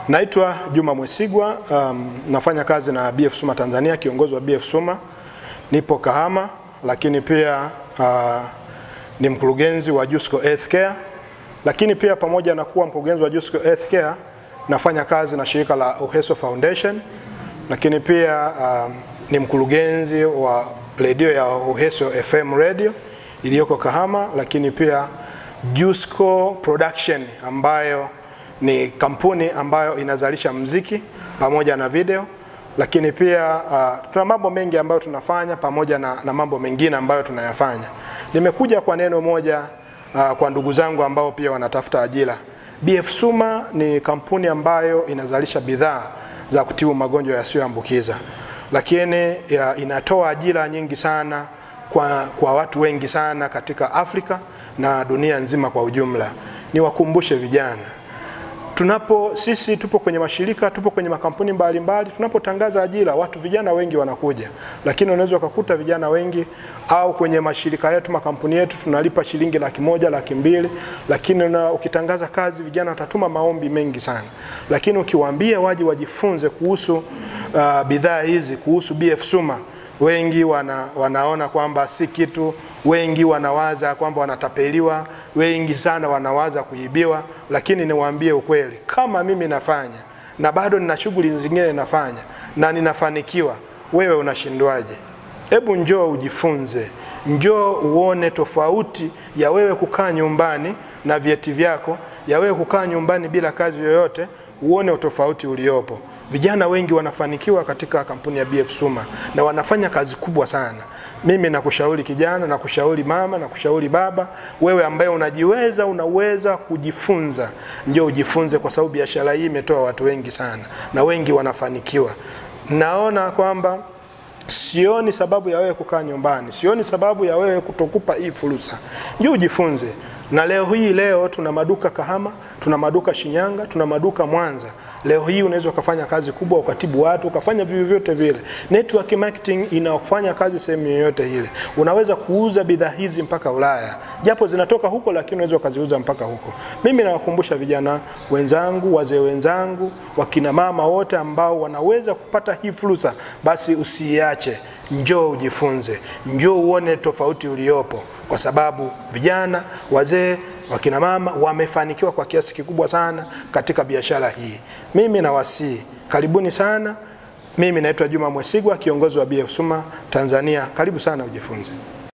Naitwa Juma Mwesigwa, nafanya kazi na BF Suma Tanzania, kiongozi wa BF Suma. Nipo Kahama, lakini pia ni mkurugenzi wa Jusco Healthcare. Lakini pia pamoja na kuwa mkurugenzi wa Jusco Healthcare, nafanya kazi na shirika la Uheso Foundation. Lakini pia ni mkurugenzi wa radio ya Uheso FM Radio iliyoko Kahama, lakini pia Jusco Production ambayo ni kampuni ambayo inazalisha muziki pamoja na video. Lakini pia tuna mambo mengi ambayo tunafanya pamoja na mambo mengine ambayo tunayafanya. Nimekuja kwa neno moja kwa ndugu zangu ambao pia wanatafuta ajira. BF Suma ni kampuni ambayo inazalisha bidhaa za kutibu magonjwa yasiyoambukiza. Lakini inatoa ajira nyingi sana kwa watu wengi sana katika Afrika na dunia nzima kwa ujumla. Niwakumbushe vijana, sisi tupo kwenye mashirika, tupo kwenye makampuni mbalimbali, tunapotangaza ajira watu vijana wengi wanakuja. Lakini unaweza kukuta vijana wengi au kwenye mashirika yetu, makampuni yetu tunalipa shilingi 100,000, 200,000, lakini ukitangaza kazi vijana watatuma maombi mengi sana. Lakini ukiwaambia waje wajifunze kuhusu bidhaa hizi, kuhusu BF Suma, wengi wanaona kwamba si kitu, wengi wanawaza kwamba wanatapeliwa, wengi sana wanawaza kuibiwa. Lakini niwaambie ukweli, kama mimi nafanya na bado nina shughuli zingine nafanya na ninafanikiwa, wewe unashindwaje? Hebu njoo ujifunze, njoo uone tofauti ya wewe kukaa nyumbani na vyeti vyako, ya wewe kukaa nyumbani bila kazi yoyote, uone utofauti uliopo. Vijana wengi wanafanikiwa katika kampuni ya BF Suma na wanafanya kazi kubwa sana. Mimi nakushauri kijana, nakushauri mama, nakushauri baba, wewe ambaye unajiweza, unaweza kujifunza, njoo ujifunze, kwa sababu biashara hii imetoa watu wengi sana na wengi wanafanikiwa. Naona kwamba sioni sababu ya wewe kukaa nyumbani, sioni sababu ya wewe kutokupa hii fursa. Njoo ujifunze. Na leo tuna maduka Kahama, tuna maduka Shinyanga, tuna maduka Mwanza. Leo hii unaweza ukafanya kazi kubwa, ukatibu watu, ukafanya vyovyote vile. Network marketing inafanya kazi sehemu yoyote ile. Unaweza kuuza bidhaa hizi mpaka Ulaya. Japo zinatoka huko, lakini unaweza ukaziuza mpaka huko. Mimi nawakumbusha vijana wenzangu, wazee wenzangu, wakina mama wote ambao wanaweza kupata hii fursa, basi usiache. Njoo ujifunze, njoo uone tofauti uliopo, kwa sababu vijana, wazee, wakina mama wamefanikiwa kwa kiasi kikubwa sana katika biashara hii. Mimi nawasihi, karibuni sana. Mimi naitwa Juma Mwesigwa, kiongozi wa BF Suma Tanzania. Karibu sana ujifunze.